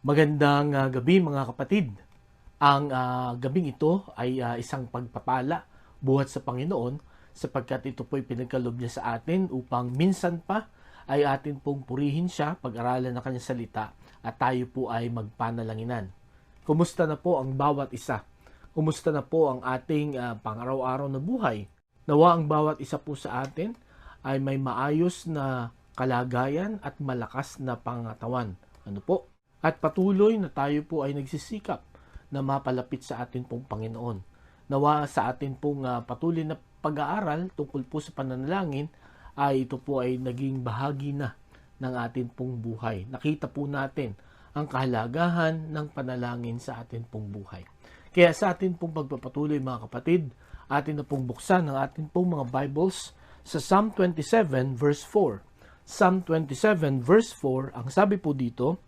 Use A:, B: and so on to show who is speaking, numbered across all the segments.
A: Magandang gabi mga kapatid. Ang gabing ito ay isang pagpapala buhat sa Panginoon sapagkat ito po'y pinagkaloob niya sa atin upang minsan pa ay atin pong purihin siya, pag-aralan ng kanyang salita at tayo po ay magpanalanginan. Kumusta na po ang bawat isa? Kumusta na po ang ating pang-araw-araw na buhay? Nawa ang bawat isa po sa atin ay may maayos na kalagayan at malakas na pangatawan. Ano po? At patuloy na tayo po ay nagsisikap na mapalapit sa atin pong Panginoon. Nawa sa atin pong patuloy na pag-aaral tungkol po sa pananalangin ay ito po ay naging bahagi na ng atin pong buhay. Nakita po natin ang kahalagahan ng panalangin sa atin pong buhay. Kaya sa atin pong pagpapatuloy mga kapatid, atin na pong buksan ang atin pong mga Bibles sa Psalm 27 verse 4. Psalm 27 verse 4, ang sabi po dito,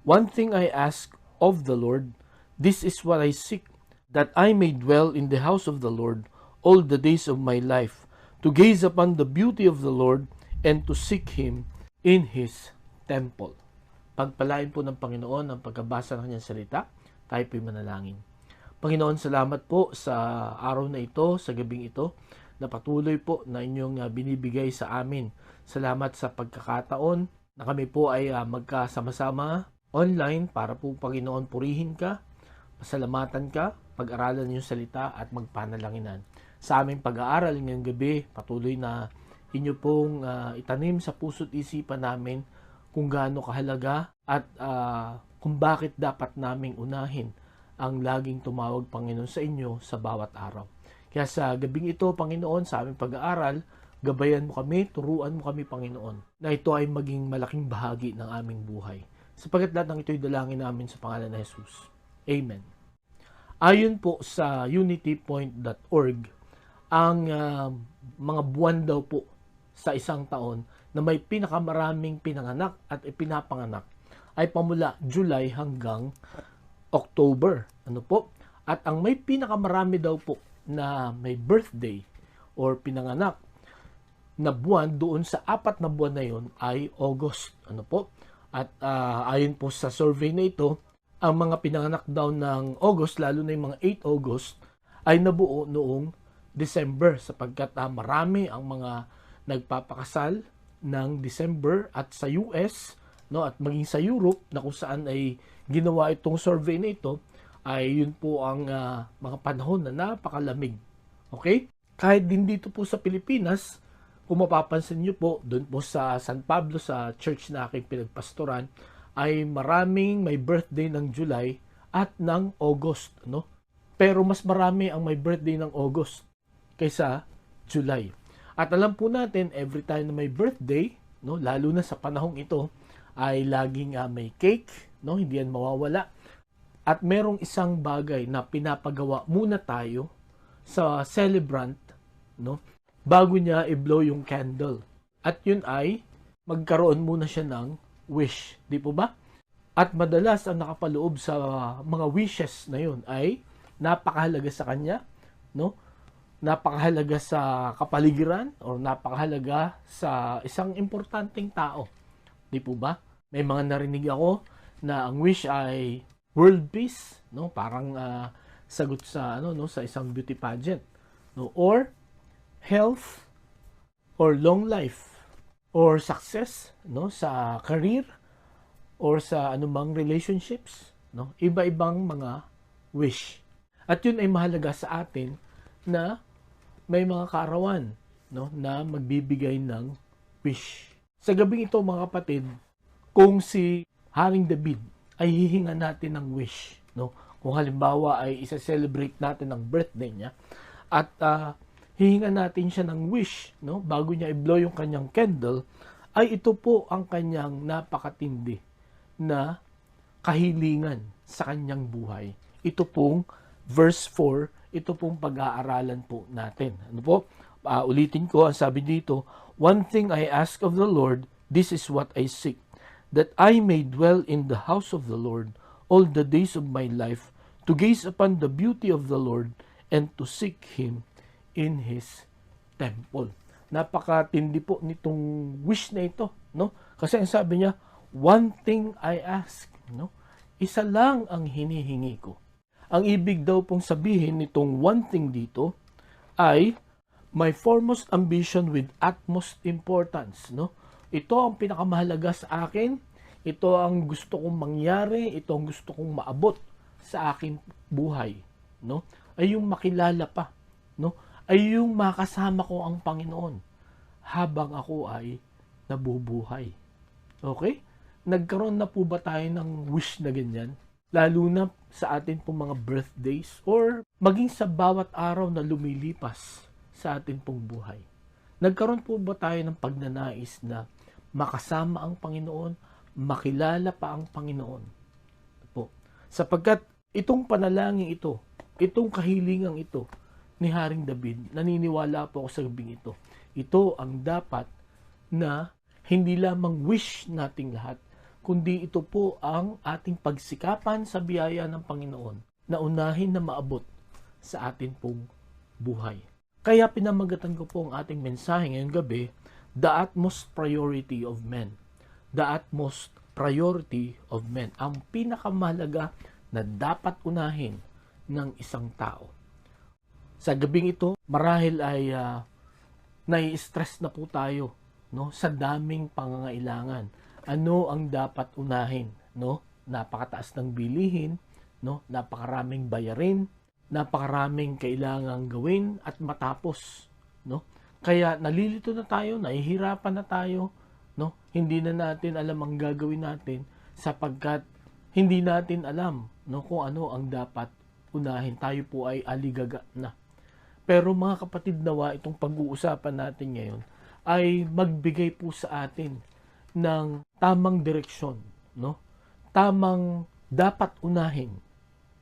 A: "One thing I ask of the Lord, this is what I seek, that I may dwell in the house of the Lord all the days of my life, to gaze upon the beauty of the Lord and to seek Him in His temple." Pagpalain po ng Panginoon ang pagkabasa ng kanyang salita, tayo po'y manalangin. Panginoon, salamat po sa araw na ito, sa gabing ito, na patuloy po na inyong binibigay sa amin. Salamat sa pagkakataon na kami po ay magkasama-sama online para po Panginoon purihin ka, pasalamatan ka, pag-aralan yung salita at magpanalanginan. Sa aming pag-aaral ngayong gabi, patuloy na inyo pong itanim sa puso't isipan namin kung gaano kahalaga at kung bakit dapat naming unahin ang laging tumawag Panginoon sa inyo sa bawat araw. Kaya sa gabing ito, Panginoon, sa aming pag-aaral, gabayan mo kami, turuan mo kami, Panginoon, na ito ay maging malaking bahagi ng aming buhay. Sapagat lahat ng ito'y dalangin namin sa pangalan ng Jesus. Amen. Ayon po sa unitypoint.org, ang mga buwan daw po sa isang taon na may pinakamaraming pinanganak at ipinapanganak ay pamula July hanggang October. Ano po? At ang may pinakamarami daw po na may birthday or pinanganak na buwan doon sa 4 na buwan na yon ay August. Ano po? At ayon po sa survey na ito, ang mga pinanganak daw ng August, lalo na yung mga 8 August, ay nabuo noong December sapagkat marami ang mga nagpapakasal ng December at sa US, no, at maging sa Europe na kung saan ay ginawa itong survey na ito, ay yun po ang mga panahon na napakalamig. Okay? Kahit din dito po sa Pilipinas, kung mapapansin nyo po, doon po sa San Pablo, sa church na aking pinagpastoran, ay maraming may birthday ng July at ng August. No? Pero mas marami ang may birthday ng August kaysa July. At alam po natin, every time na may birthday, no, lalo na sa panahong ito, ay laging may cake, no, hindi yan mawawala. At merong isang bagay na pinapagawa muna tayo sa celebrant, no, bago niya i-blow yung candle. At yun ay magkaroon muna siya ng wish, di po ba? At madalas ang nakapaloob sa mga wishes na yun ay napakahalaga sa kanya, no? Napakahalaga sa kapaligiran o napakahalaga sa isang importanteng tao. Di po ba? May mga narinig ako na ang wish ay world peace, no? Parang sagot sa sa isang beauty pageant, no? Or health or long life or success, no, sa career or sa anumang relationships, no? Iba-ibang mga wish. At yun ay mahalaga sa atin na may mga kaarawan, no, na magbibigay ng wish. Sa gabing ito mga kapatid, kung si Haring David ay hihinga natin ng wish, no? Kung halimbawa ay isa-celebrate natin ang birthday niya at hihinga natin siya ng wish, no, bago niya i-blow yung kanyang candle, ay ito po ang kanyang napakatindi na kahilingan sa kanyang buhay. Ito pong verse 4, ito pong pag-aaralan po natin. Ano po? Ulitin ko, ang sabi dito, "One thing I ask of the Lord, this is what I seek, that I may dwell in the house of the Lord all the days of my life, to gaze upon the beauty of the Lord and to seek Him in His temple." Napakatindi po nitong wish na ito, no? Kasi ang sabi niya, "One thing I ask," no? Isa lang ang hinihingi ko. Ang ibig daw pong sabihin nitong one thing dito ay my foremost ambition with utmost importance, no? Ito ang pinakamahalaga sa akin. Ito ang gusto kong mangyari, ito ang gusto kong maabot sa aking buhay, no? Ay yung makilala pa, no? Ay yung makasama ko ang Panginoon habang ako ay nabubuhay. Okay? Nagkaroon na po ba tayo ng wish na ganyan? Lalo na sa atin pong mga birthdays or maging sa bawat araw na lumilipas sa atin pong buhay. Nagkaroon po ba tayo ng pagnanais na makasama ang Panginoon, makilala pa ang Panginoon? Po. Sapagkat itong panalangin ito, itong kahilingang ito ni Haring David, naniniwala po ako sa gabing ito. Ito ang dapat na hindi lamang wish nating lahat, kundi ito po ang ating pagsikapan sa biyaya ng Panginoon na unahin na maabot sa atin pong buhay. Kaya pinamagatan ko po ang ating mensahe ngayong gabi, the utmost priority of men. The utmost priority of men. Ang pinakamahalaga na dapat unahin ng isang tao. Sa gabing ito, marahil ay nai-stress na po tayo, no, sa daming pangangailangan. Ano ang dapat unahin, no? Napakataas ng bilihin, no? Napakaraming bayarin, napakaraming kailangang gawin at matapos, no? Kaya nalilito na tayo, nahihirapan na tayo, no? Hindi na natin alam ang gagawin natin sapagkat hindi natin alam, no, kung ano ang dapat unahin. Tayo po ay aligaga na. Pero mga kapatid, nawa itong pag-uusapan natin ngayon ay magbigay po sa atin ng tamang direksyon, no? Tamang dapat unahin,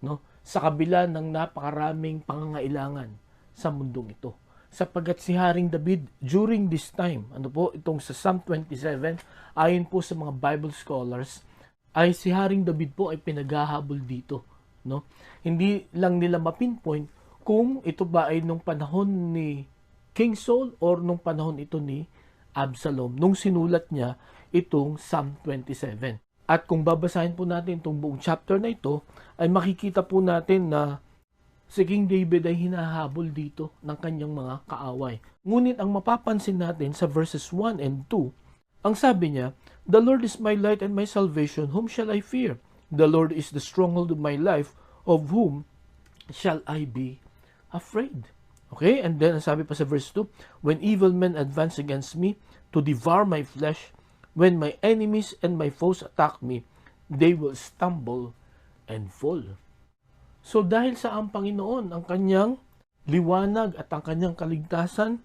A: no? Sa kabila ng napakaraming pangangailangan sa mundong ito. Sapagkat si Haring David during this time, ano po, itong sa Psalm 27, ayon po sa mga Bible scholars, ay si Haring David po ay pinaghahabol dito, no? Hindi lang nila mapinpoint kung ito ba ay nung panahon ni King Saul or nung panahon ito ni Absalom, nung sinulat niya itong Psalm 27. At kung babasahin po natin itong buong chapter na ito, ay makikita po natin na si King David ay hinahabol dito ng kanyang mga kaaway. Ngunit ang mapapansin natin sa verses 1 and 2, ang sabi niya, "The Lord is my light and my salvation, whom shall I fear? The Lord is the stronghold of my life, of whom shall I be afraid?" Okay, and then ang sabi pa sa verse 2, "When evil men advance against me to devour my flesh, when my enemies and my foes attack me, they will stumble and fall." So dahil sa ang Panginoon, ang kanyang liwanag at ang kanyang kaligtasan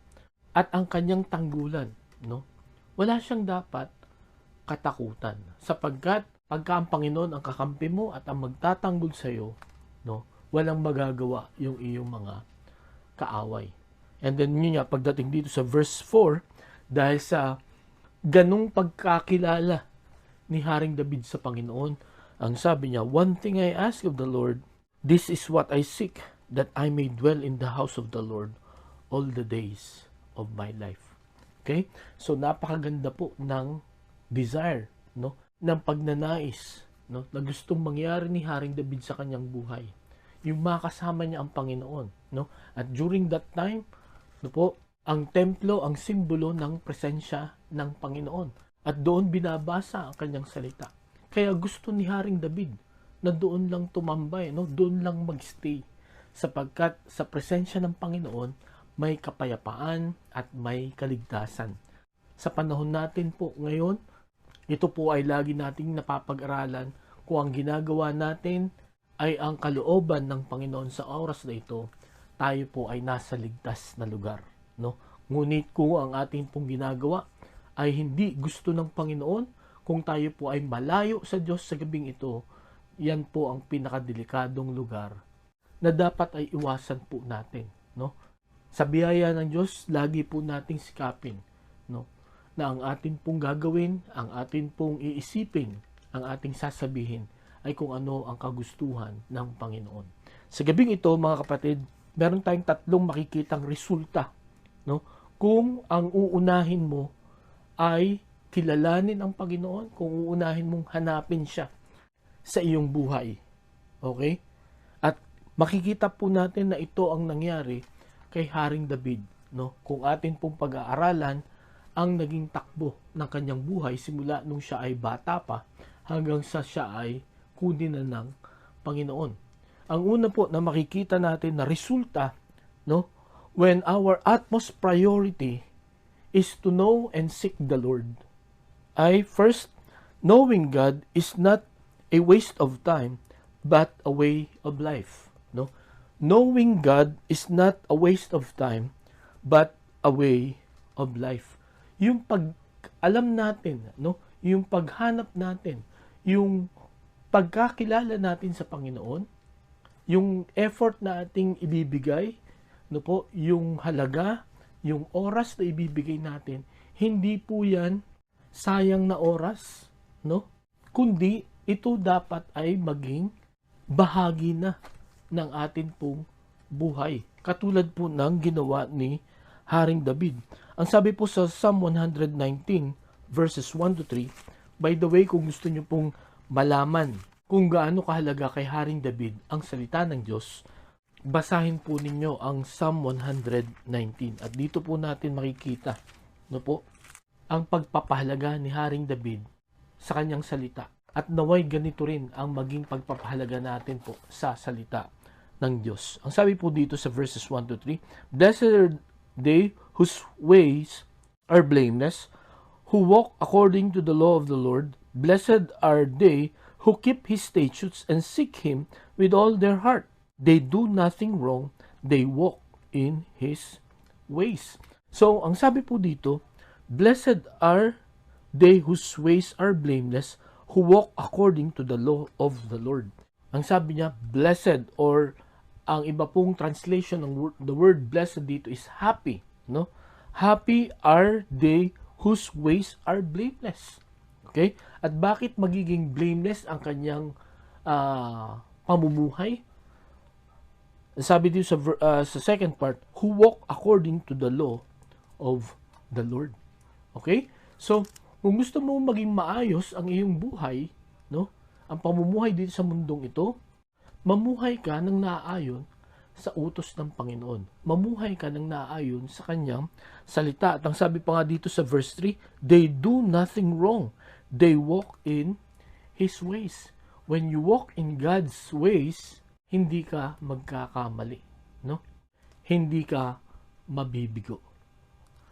A: at ang kanyang tanggulan, no? Wala siyang dapat katakutan sapagkat pagka ang Panginoon ang kakampi mo at ang magtatanggol sa iyo, no? Walang magagawa yung iyong mga kaaway. And then yun nga, pagdating dito sa verse 4, dahil sa ganung pagkakilala ni Haring David sa Panginoon, ang sabi niya, "One thing I ask of the Lord, this is what I seek, that I may dwell in the house of the Lord all the days of my life." Okay? So napakaganda po ng desire, no? Ng pagnanais, no? Na gustong mangyari ni Haring David sa kanyang buhay. Yung makasama niya ang Panginoon, no? At during that time, no po, ang templo ang simbolo ng presensya ng Panginoon. At doon binabasa ang kanyang salita. Kaya gusto ni Haring David na doon lang tumambay, no? Doon lang magstay. Sapagkat sa presensya ng Panginoon, may kapayapaan at may kaligtasan. Sa panahon natin po ngayon, ito po ay lagi nating napapag-aralan kung ang ginagawa natin ay ang kalooban ng Panginoon sa oras na ito, tayo po ay nasa ligtas na lugar, no? Ngunit kung ang ating pong ginagawa ay hindi gusto ng Panginoon, kung tayo po ay malayo sa Diyos sa gabing ito, yan po ang pinakadelikadong lugar na dapat ay iwasan po natin, no? Sa biyaya ng Diyos, lagi po nating sikapin, no? Na ang atin pong gagawin, ang atin pong iisipin, ang ating sasabihin ay kung ano ang kagustuhan ng Panginoon. Sa gabing ito, mga kapatid, meron tayong tatlong makikitang resulta, no? Kung ang uunahin mo ay kilalanin ang Panginoon, kung uunahin mong hanapin siya. sa iyong buhay. Okay? At makikita po natin na ito ang nangyari kay Haring David, no? Kung atin pong pag-aaralan ang naging takbo ng kanyang buhay simula nung siya ay bata pa hanggang sa siya ay kunin na ng Panginoon. Ang una po na makikita natin na resulta, no, when our utmost priority is to know and seek the Lord, ay first, knowing God is not a waste of time but a way of life, no? Knowing God is not a waste of time but a way of life. Yung pag-alam natin, no? Yung paghanap natin, yung pagkakilala natin sa Panginoon, yung effort na ating ibibigay, no po, yung halaga, yung oras na ibibigay natin, hindi po yan sayang na oras, no? Kundi ito dapat ay maging bahagi na ng atin pong buhay. Katulad po ng ginawa ni Haring David. Ang sabi po sa Psalm 119 verses 1 to 3, by the way, kung gusto nyo pong malaman kung gaano kahalaga kay Haring David ang salita ng Diyos, basahin po ninyo ang Psalm 119. At dito po natin makikita, no po, ang pagpapahalaga ni Haring David sa kanyang salita. At naway ganito rin ang maging pagpapahalaga natin po sa salita ng Diyos. Ang sabi po dito sa verses 1 to 3, Blessed are they whose ways are blameless, who walk according to the law of the Lord. Blessed are they who keep His statutes and seek Him with all their heart. They do nothing wrong, they walk in His ways. So, ang sabi po dito, Blessed are they whose ways are blameless, who walk according to the law of the Lord. Ang sabi niya, blessed, or ang iba pong translation ng the word blessed dito is happy, no? Happy are they whose ways are blameless. Okay? At bakit magiging blameless ang kanyang pamumuhay? Sabi dito sa second part, who walk according to the law of the Lord. Okay? So, kung gusto mo maging maayos ang iyong buhay, no? Ang pamumuhay dito sa mundong ito, mamuhay ka ng naaayon sa utos ng Panginoon. Mamuhay ka ng naaayon sa kanyang salita. At ang sabi pa nga dito sa verse 3, they do nothing wrong. They walk in His ways. When you walk in God's ways, hindi ka magkakamali, no? Hindi ka mabibigo.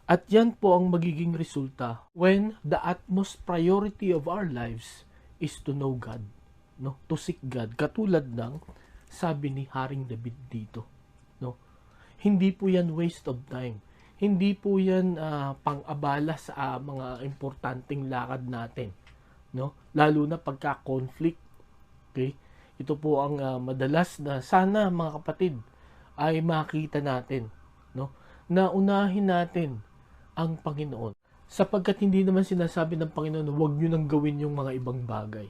A: At yan po ang magiging resulta when the utmost priority of our lives is to know God, no? To seek God. Katulad ng sabi ni Haring David dito, no? Hindi po yan waste of time. Hindi po yan pang-abala sa mga importanteng lakad natin, no? Lalo na pagka-conflict. Okay? Ito po ang madalas na sana mga kapatid ay makita natin, no? Na unahin natin ang Panginoon. Sapagkat hindi naman sinasabi ng Panginoon, huwag nyo nang gawin yung mga ibang bagay.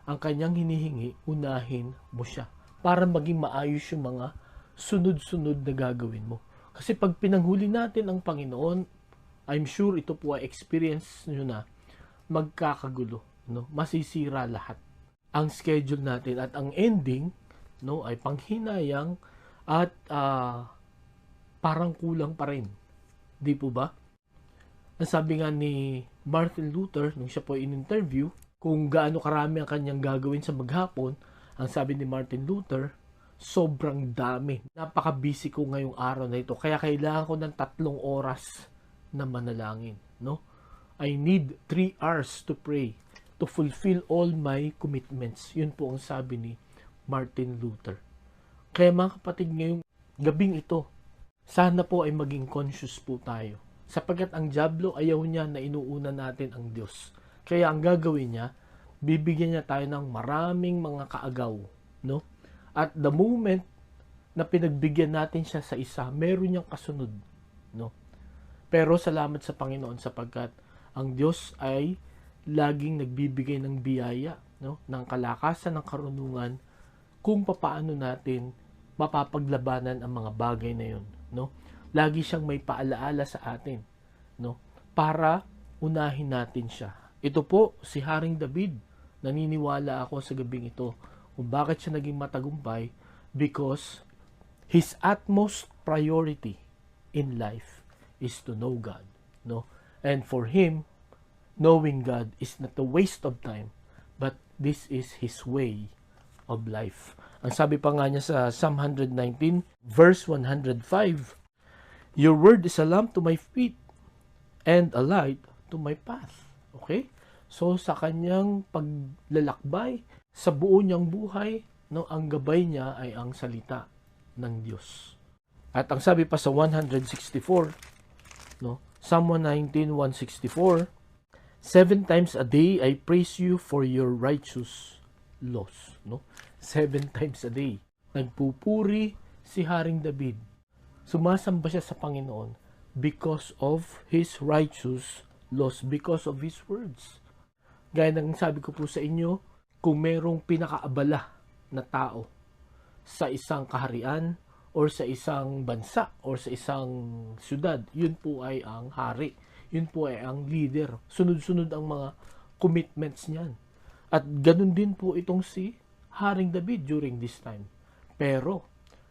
A: Ang kanyang hinihingi, unahin mo siya para maging maayos yung mga sunod-sunod na gagawin mo. Kasi pag pinanghuli natin ang Panginoon, I'm sure ito po ay experience nyo na magkakagulo, no? Masisira lahat ang schedule natin at ang ending, no, ay panghinayang at parang kulang pa rin. Di po ba? Nasabi nga ni Martin Luther nung siya po in-interview kung gaano karami ang kanyang gagawin sa maghapon, ang sabi ni Martin Luther, sobrang dami. Napaka-busy ko ngayong araw na ito. Kaya kailangan ko ng 3 oras na manalangin, no? I need 3 hours to pray to fulfill all my commitments. Yun po ang sabi ni Martin Luther. Kaya mga kapatid, ngayong gabing ito, sana po ay maging conscious po tayo. Sapagkat ang dyablo ayaw niya na inuuna natin ang Diyos. Kaya ang gagawin niya, bibigyan niya tayo ng maraming mga kaagaw, no? At the moment na pinagbigyan natin siya sa isa, meron niyang kasunod, no? Pero salamat sa Panginoon sapagkat ang Diyos ay laging nagbibigay ng biyaya, no? Ng kalakasan, ng karunungan kung papaano natin mapapaglabanan ang mga bagay na yun, no? Lagi siyang may paalaala sa atin, no? Para unahin natin siya. Ito po si Haring David, naniniwala ako sa gabing ito kung bakit siya naging matagumpay, because his utmost priority in life is to know God, no? And for him, knowing God is not a waste of time, but this is his way of life. Ang sabi pa nga niya sa Psalm 119, verse 105, your word is a lamp to my feet and a light to my path. Okay? So, sa kanyang paglalakbay, sa buo niyang buhay, no, ang gabay niya ay ang salita ng Diyos. At ang sabi pa sa 164, no, Psalm 119, 164, 7 times a day I praise you for your righteous laws. No? 7 times a day. Nagpupuri si Haring David. Sumasamba siya sa Panginoon because of his righteous laws, because of his words. Gaya ng sabi ko po sa inyo, kung merong pinakaabala na tao sa isang kaharian or sa isang bansa or sa isang syudad, yun po ay ang hari. Yun po ay ang leader. Sunod-sunod ang mga commitments niyan. At ganun din po itong si Haring David during this time. Pero,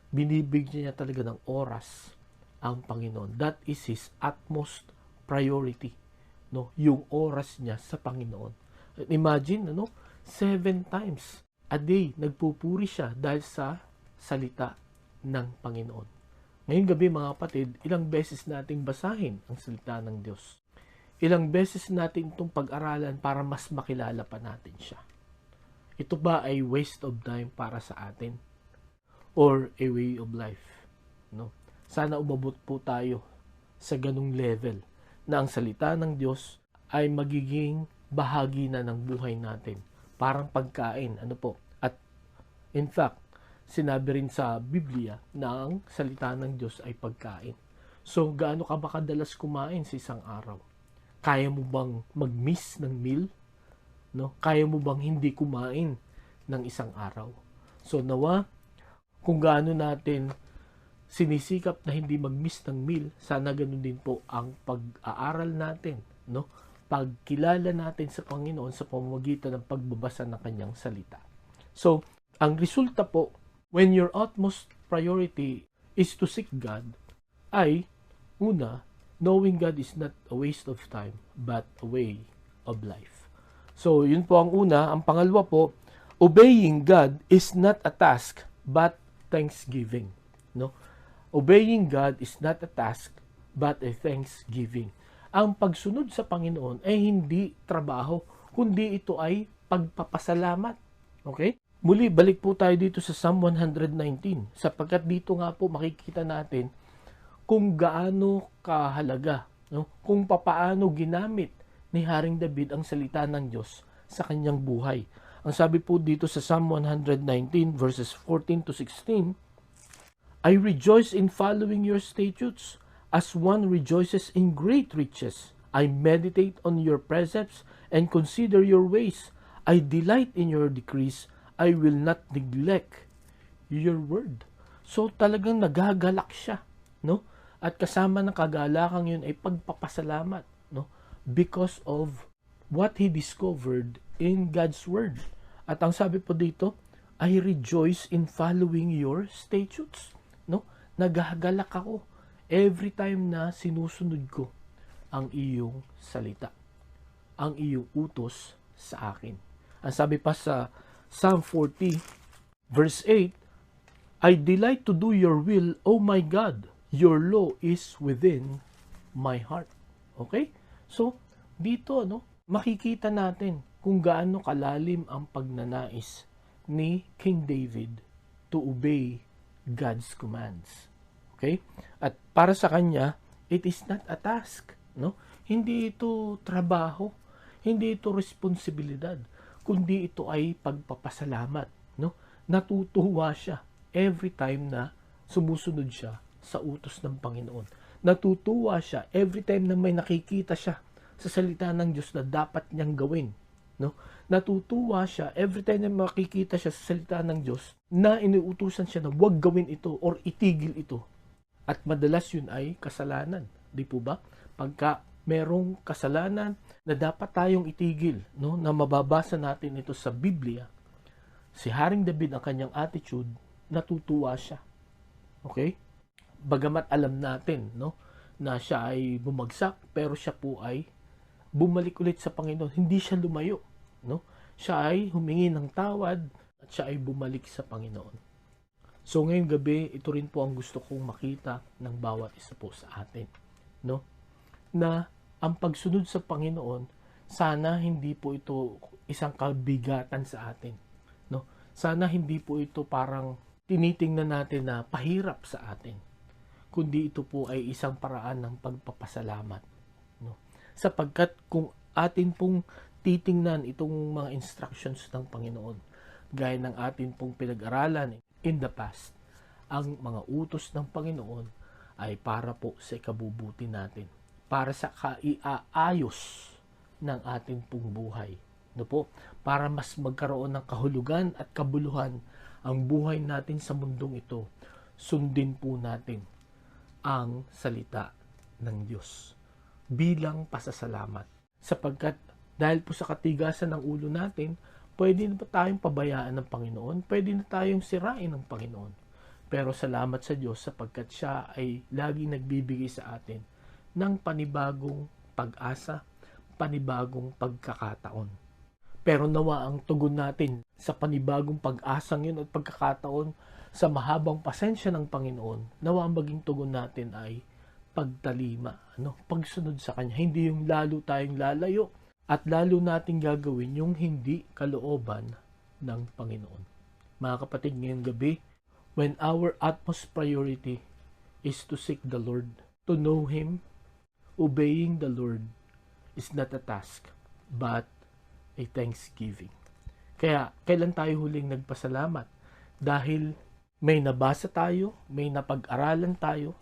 A: binibigyan niya talaga ng oras ang Panginoon. That is his utmost priority. No? Yung oras niya sa Panginoon. Imagine, 7 times a day nagpupuri siya dahil sa salita ng Panginoon. Ngayong gabi mga kapatid, ilang beses nating basahin ang salita ng Diyos. Ilang beses natin itong pag-aralan para mas makilala pa natin siya. Ito ba ay waste of time para sa atin? Or a way of life? No? Sana umabot po tayo sa ganung level na ang salita ng Diyos ay magiging bahagi na ng buhay natin. Parang pagkain. At in fact, sinabi rin sa Biblia na ang salita ng Diyos ay pagkain. So, gaano ka ba kadalas kumain sa isang araw? Kaya mo bang mag-miss ng meal? No? Kaya mo bang hindi kumain ng isang araw? So, nawa, kung gaano natin sinisikap na hindi mag-miss ng meal, sana ganun din po ang pag-aaral natin, no? Pagkilala natin sa Panginoon sa pamamagitan ng pagbabasa ng kanyang salita. So, ang resulta po, when your utmost priority is to seek God, ay, una, knowing God is not a waste of time, but a way of life. So, yun po ang una. Ang pangalawa po, obeying God is not a task, but thanksgiving. No? Obeying God is not a task, but a thanksgiving. Ang pagsunod sa Panginoon ay hindi trabaho, kundi ito ay pagpapasalamat. Okay? Muli, balik po tayo dito sa Psalm 119, sapagkat dito nga po makikita natin kung gaano kahalaga, no? Kung papaano ginamit ni Haring David ang salita ng Diyos sa kanyang buhay. Ang sabi po dito sa Psalm 119 verses 14 to 16, I rejoice in following your statutes, as one rejoices in great riches. I meditate on your precepts and consider your ways. I delight in your decrees. I will not neglect your word. So talagang nagagalak siya, no? At kasama ng kagalakang yun ay pagpapasalamat, no? Because of what he discovered in God's word. At ang sabi po dito, I rejoice in following your statutes, no? Nagagalak ako every time na sinusunod ko ang iyong salita, ang iyong utos sa akin. Ang sabi pa sa Psalm 40, verse 8, I delight to do your will, O my God. Your law is within my heart. Okay? So, dito, makikita natin kung gaano kalalim ang pagnanais ni King David to obey God's commands. Okay? At para sa kanya, it is not a task. No? Hindi ito trabaho. Hindi ito responsibilidad. Kundi ito ay pagpapasalamat. No? Natutuwa siya every time na sumusunod siya sa utos ng Panginoon. Natutuwa siya every time na may nakikita siya sa salita ng Diyos na dapat niyang gawin. No? Natutuwa siya every time na makikita siya sa salita ng Diyos na iniutusan siya na huwag gawin ito or itigil ito. At madalas yun ay kasalanan. Di po ba? Pagka merong kasalanan na dapat tayong itigil, no? Na mababasa natin ito sa Biblia. Si Haring David, ang kanyang attitude, natutuwa siya. Okay? Bagamat alam natin, no, na siya ay bumagsak, pero siya po ay bumalik ulit sa Panginoon. Hindi siya lumayo, no? Siya ay humingi ng tawad at siya ay bumalik sa Panginoon. So ngayong gabi, ito rin po ang gusto kong makita ng bawat isa po sa atin, no? Na ang pagsunod sa Panginoon, sana hindi po ito isang kabigatan sa atin, no? Sana hindi po ito parang tinitingnan natin na pahirap sa atin, kundi ito po ay isang paraan ng pagpapasalamat, no? Sapagkat kung atin pong titingnan itong mga instructions ng Panginoon, gaya ng atin pong pinag-aralan in the past, ang mga utos ng Panginoon ay para po sa ikabubuti natin, para sa kaiaayos ng ating pong buhay, no po? Para mas magkaroon ng kahulugan at kabuluhan ang buhay natin sa mundong ito. Sundin po natin ang salita ng Diyos bilang pasasalamat, sapagkat dahil po sa katigasan ng ulo natin, pwede na tayong pabayaan ng Panginoon, pwede na tayong sirain ng Panginoon. Pero salamat sa Diyos sapagkat siya ay laging nagbibigay sa atin ng panibagong pag-asa, panibagong pagkakataon. Pero nawa ang tugon natin sa panibagong pag-asang yun at pagkakataon sa mahabang pasensya ng Panginoon, nawa ang maging tugon natin ay pagtalima, pagsunod sa Kanya. Hindi yung lalo tayong lalayo at lalo nating gagawin yung hindi kalooban ng Panginoon. Mga kapatid, ngayong gabi, when our utmost priority is to seek the Lord, to know Him, obeying the Lord is not a task, but a thanksgiving. Kaya, kailan tayo huling nagpasalamat? Dahil may nabasa tayo, may napag-aralan tayo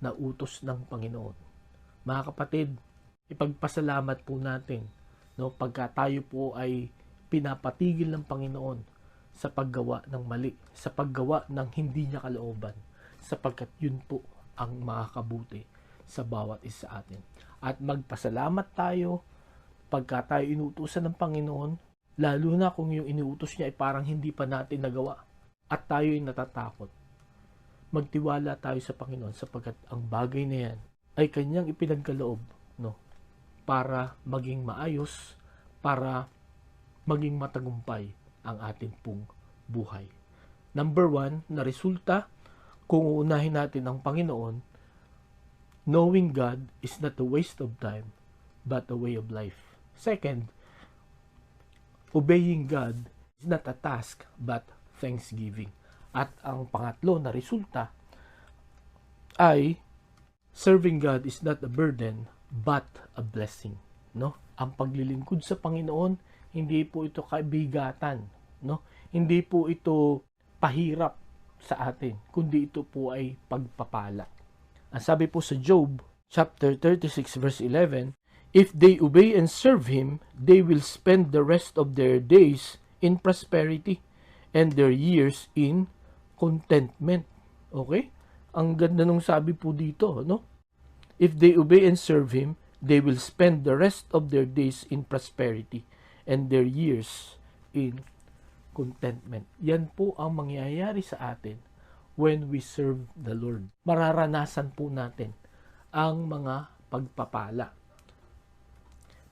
A: na utos ng Panginoon. Mga kapatid, ipagpasalamat po natin, no, pagka tayo po ay pinapatigil ng Panginoon sa paggawa ng mali, sa paggawa ng hindi niya kalooban, sapagkat yun po ang makakabuti sa bawat isa atin. At magpasalamat tayo pagka tayo inuutusan ng Panginoon, lalo na kung yung inuutos niya ay parang hindi pa natin nagawa at tayo ay natatakot. Magtiwala tayo sa Panginoon sapagkat ang bagay na yan ay kanyang ipinagkaloob, no, para maging maayos, para maging matagumpay ang ating pong buhay. Number 1, na resulta, kung uunahin natin ang Panginoon, knowing God is not a waste of time, but a way of life. Second, obeying God is not a task, but thanksgiving. At ang pangatlo na resulta ay serving God is not a burden, but a blessing, no? Ang paglilingkod sa Panginoon, hindi po ito kabigatan, no? Hindi po ito pahirap sa atin, kundi ito po ay pagpapala. Ang sabi po sa Job chapter 36 verse 11, if they obey and serve Him, they will spend the rest of their days in prosperity and their years in contentment. Okay? Ang ganda nung sabi po dito, no? If they obey and serve Him, they will spend the rest of their days in prosperity and their years in contentment. Yan po ang mangyayari sa atin when we serve the Lord. Mararanasan po natin ang mga pagpapala.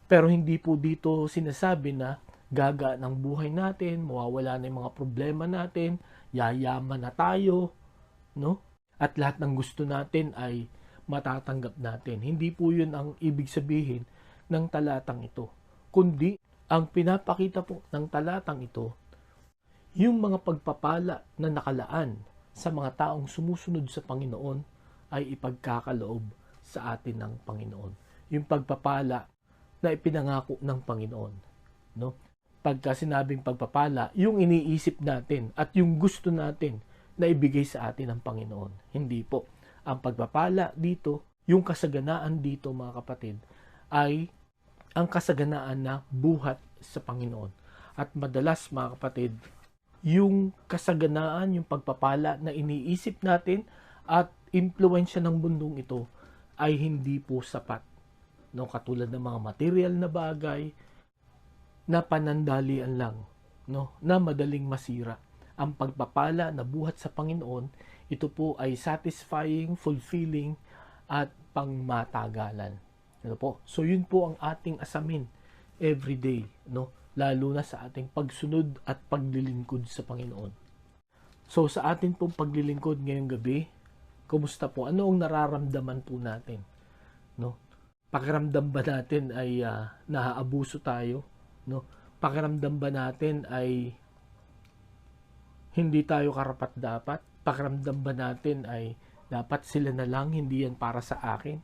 A: Pero hindi po dito sinasabi na gaga ng buhay natin, mawawala na yung mga problema natin, yayaman na tayo, no? At lahat ng gusto natin ay matatanggap natin. Hindi po yun ang ibig sabihin ng talatang ito. Kundi, ang pinapakita po ng talatang ito, yung mga pagpapala na nakalaan sa mga taong sumusunod sa Panginoon ay ipagkakaloob sa atin ng Panginoon. Yung pagpapala na ipinangako ng Panginoon, no? Pagka sinabing pagpapala, yung iniisip natin at yung gusto natin na ibigay sa atin ng Panginoon. Hindi po. Ang pagpapala dito, yung kasaganaan dito mga kapatid, ay ang kasaganaan na buhat sa Panginoon. At madalas mga kapatid, yung kasaganaan, yung pagpapala na iniisip natin at impluensya ng mundong ito ay hindi po sapat no, katulad ng mga material na bagay na panandalian lang, no, na madaling masira. Ang pagpapala na buhat sa Panginoon, ito po ay satisfying, fulfilling, at pangmatagalan. Ano po? So yun po ang ating asamin every day, no? Lalo na sa ating pagsunod at paglilingkod sa Panginoon. So sa atin pong paglilingkod ngayong gabi, kumusta po? Ano ang nararamdaman po natin? No? Pakiramdam ba natin ay naaabuso tayo? No? Pakiramdam ba natin ay hindi tayo karapat-dapat? Pakiramdam ba natin ay dapat sila na lang, hindi yan para sa akin?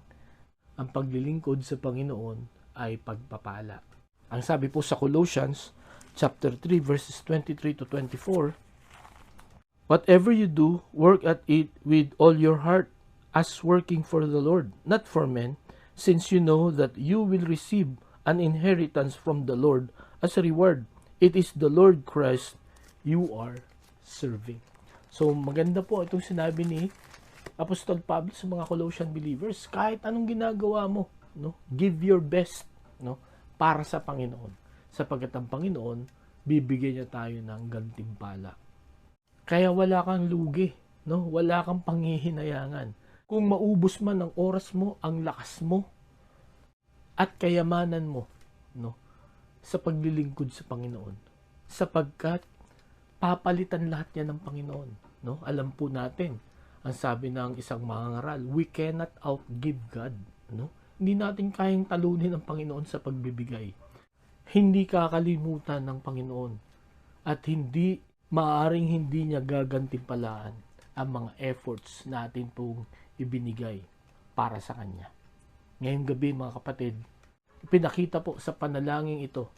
A: Ang paglilingkod sa Panginoon ay pagpapala. Ang sabi po sa Colossians chapter 3 verses 23 to 24, whatever you do, work at it with all your heart, as working for the Lord, not for men, since you know that you will receive an inheritance from the Lord as a reward. It is the Lord Christ you are serving. So maganda po itong sinabi ni Apostol Pablo sa mga Colossian believers. Kahit anong ginagawa mo, no, give your best, no, para sa Panginoon. Sapagkat ang Panginoon, bibigyan niya tayo ng gantimpala. Kaya wala kang lugi, no? Wala kang panghihinayangan. Kung maubos man ang oras mo, ang lakas mo, at kayamanan mo, no, sa paglilingkod sa Panginoon. Sapagkat papalitan lahat yan ng Panginoon, no? Alam po natin, ang sabi ng isang mangangaral, we cannot outgive God, no? Hindi natin kayang talunin ang Panginoon sa pagbibigay. Hindi kakalimutan ng Panginoon at maaaring hindi niya gagantimpalaan ang mga efforts natin pong ibinigay para sa Kanya. Ngayong gabi mga kapatid, pinakita po sa panalangin ito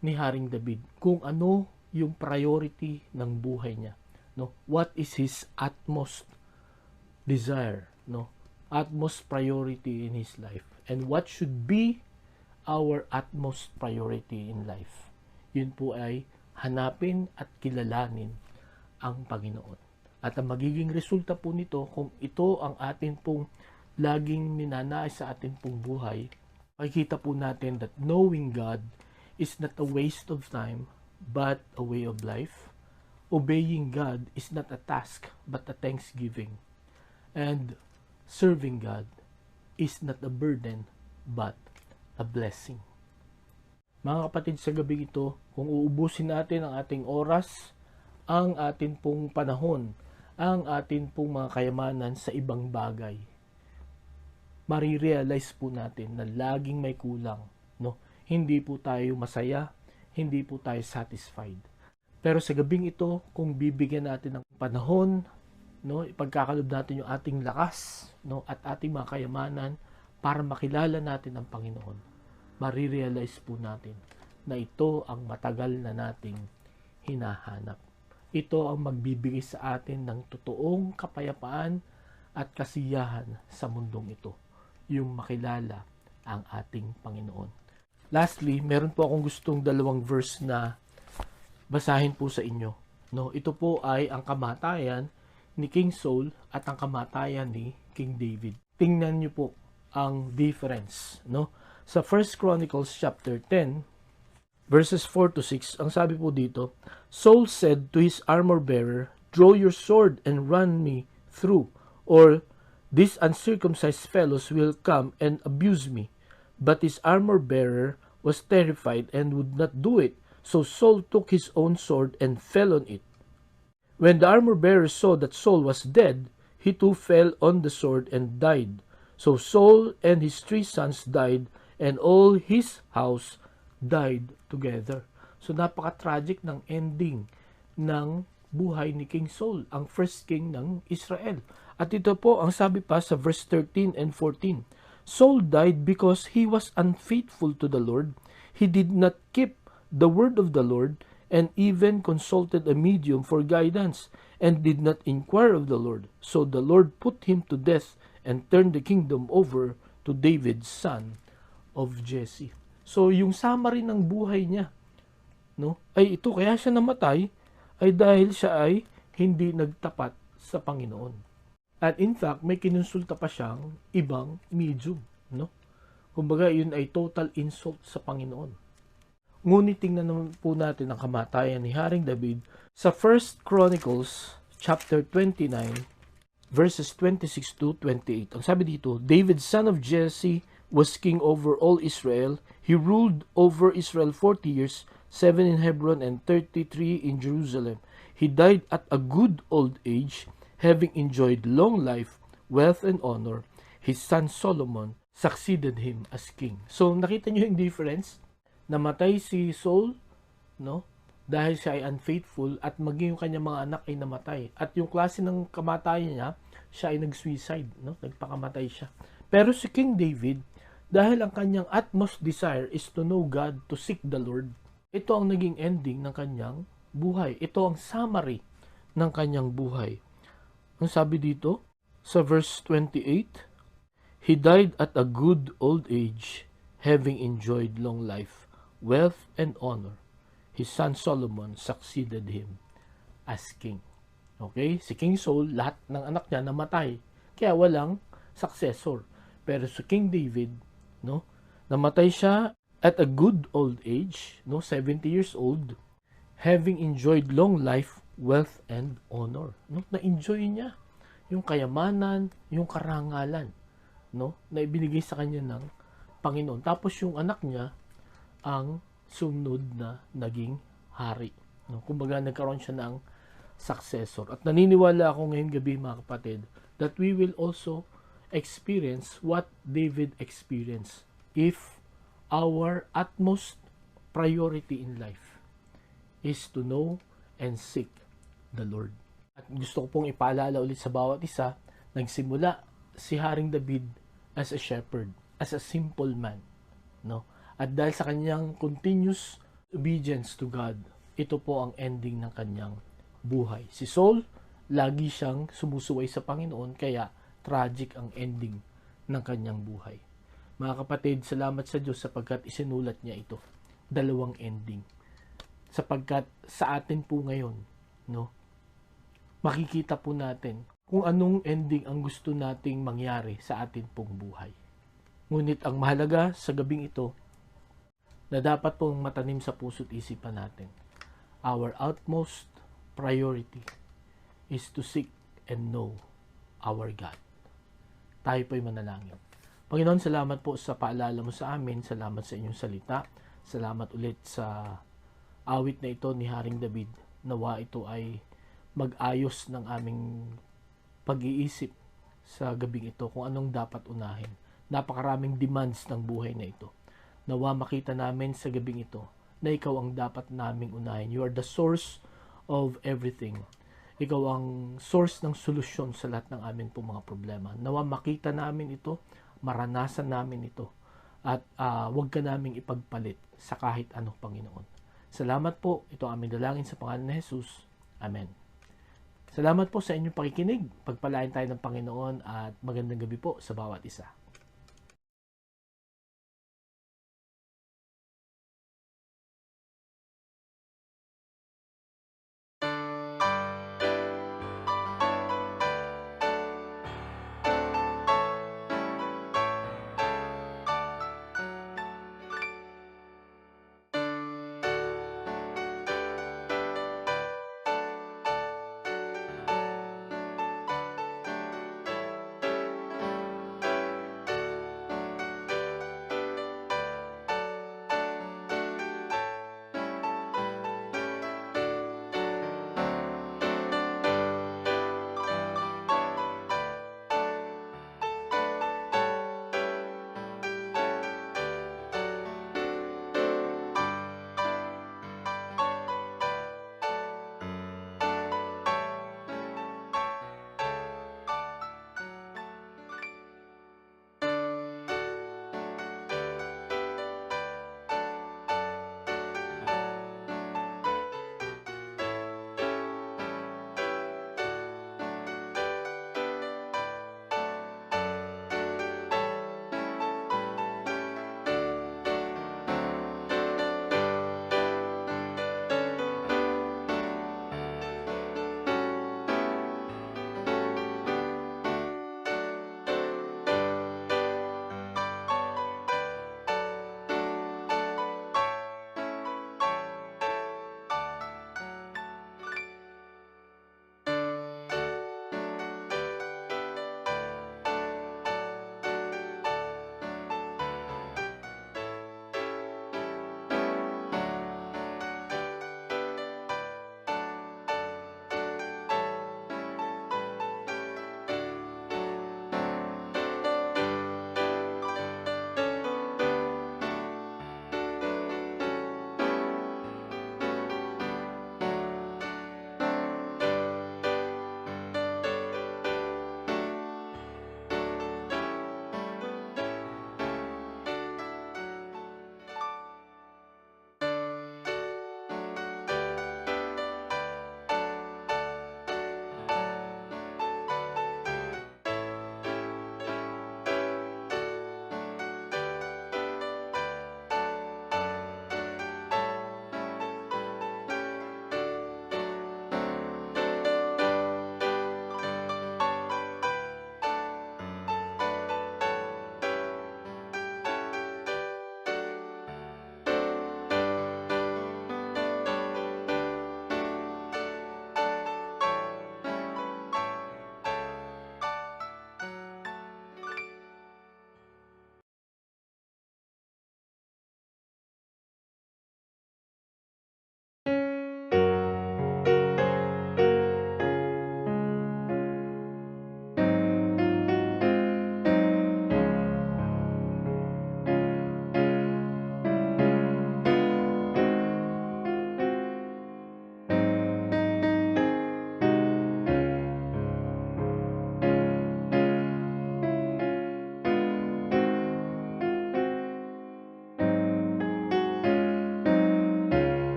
A: ni Haring David kung ano yung priority ng buhay niya, no? What is his utmost desire, no? Utmost priority in his life, and what should be our utmost priority in life. Yun po ay hanapin at kilalanin ang Panginoon. At ang magiging resulta po nito, kung ito ang atin pong laging ninanais sa atin pong buhay, makikita po natin that knowing God is not a waste of time, but a way of life. Obeying God is not a task, but a thanksgiving. And serving God is not a burden, but a blessing. Mga kapatid, sa gabi ito, kung uubusin natin ang ating oras, ang atin pong panahon, ang atin pong mga kayamanan sa ibang bagay, marirealize po natin na laging may kulang, no? Hindi po tayo masaya, hindi po tayo satisfied. Pero sa gabing ito, kung bibigyan natin ng panahon, no, ipagkakalob natin yung ating lakas, no, at ating mga kayamanan para makilala natin ang Panginoon, marirealize po natin na ito ang matagal na nating hinahanap. Ito ang magbibigay sa atin ng totoong kapayapaan at kasiyahan sa mundong ito, yung makilala ang ating Panginoon. Lastly, meron po akong gustong dalawang verse na basahin po sa inyo. No, ito po ay ang kamatayan ni King Saul at ang kamatayan ni King David. Tingnan niyo po ang difference, no? Sa 1 Chronicles chapter 10 verses 4 to 6, ang sabi po dito, Saul said to his armor bearer, "Draw your sword and run me through, or these uncircumcised fellows will come and abuse me." But his armor bearer was terrified and would not do it. So Saul took his own sword and fell on it. When the armor bearer saw that Saul was dead, he too fell on the sword and died. So Saul and his 3 sons died, and all his house died together. So napaka-tragic ng ending ng buhay ni King Saul, ang first king ng Israel. At ito po ang sabi pa sa verse 13 and 14. Saul died because he was unfaithful to the Lord. He did not keep the word of the Lord, and even consulted a medium for guidance, and did not inquire of the Lord. So the Lord put him to death and turned the kingdom over to David, son of Jesse. So yung summary ng buhay niya, no, ay ito, kaya siya namatay ay dahil siya ay hindi nagtapat sa Panginoon. At in fact, may kinonsulta pa siyang ibang medium, no? Kumbaga, yun ay total insult sa Panginoon. Ngunit tingnan naman po natin ang kamatayan ni Haring David sa 1 Chronicles chapter 29 verses 26 to 28. Ang sabi dito, David, son of Jesse, was king over all Israel. He ruled over Israel 40 years, 7 in Hebron and 33 in Jerusalem. He died at a good old age, having enjoyed long life, wealth, and honor. His son Solomon succeeded him as king. So, nakita niyo yung difference? Namatay si Saul, no? Dahil siya ay unfaithful at maging yung kanyang mga anak ay namatay. At yung klase ng kamatayan niya, siya ay nag-suicide, no? Nagpakamatay siya. Pero si King David, dahil ang kanyang utmost desire is to know God, to seek the Lord, ito ang naging ending ng kanyang buhay. Ito ang summary ng kanyang buhay. Ang sabi dito, sa verse 28, He died at a good old age, having enjoyed long life, wealth, and honor. His son Solomon succeeded him as king. Okay? Si King Saul, lahat ng anak niya namatay. Kaya walang successor. Pero si King David, no, namatay siya at a good old age, no, 70 years old, having enjoyed long life, wealth, and honor. No? Na-enjoy niya yung kayamanan, yung karangalan, no, na ibinigay sa kanya ng Panginoon. Tapos yung anak niya ang sumunod na naging hari. No? Kumbaga, nagkaroon siya ng successor. At naniniwala ako ngayon gabi, mga kapatid, that we will also experience what David experienced if our utmost priority in life is to know and seek the Lord. At gusto ko pong ipaalala ulit sa bawat isa, nagsimula si Haring David as a shepherd, as a simple man, no? At dahil sa kanyang continuous obedience to God, ito po ang ending ng kanyang buhay. Si Saul, lagi siyang sumusuway sa Panginoon, kaya tragic ang ending ng kanyang buhay. Mga kapatid, salamat sa Diyos sapagkat isinulat niya ito. Dalawang ending. Sapagkat sa atin po ngayon, no, makikita po natin kung anong ending ang gusto nating mangyari sa atin pong buhay. Ngunit ang mahalaga sa gabing ito, na dapat pong matanim sa puso't isipan natin. Our utmost priority is to seek and know our God. Tayo po'y manalangin. Panginoon, salamat po sa paalala mo sa amin. Salamat sa inyong salita. Salamat ulit sa awit na ito ni Haring David. Nawa ito ay mag-ayos ng aming pag-iisip sa gabing ito kung anong dapat unahin. Napakaraming demands ng buhay na ito. Nawa makita namin sa gabing ito na ikaw ang dapat naming unahin. You are the source of everything. Ikaw ang source ng solusyon sa lahat ng amin pong mga problema. Nawa makita namin ito, maranasan namin ito, at huwag ka naming ipagpalit sa kahit ano, Panginoon. Salamat po. Ito ang aming dalangin sa pangalan ni Jesus. Amen. Salamat po sa inyong pakikinig. Pagpalain tayo ng Panginoon at magandang gabi po sa bawat isa.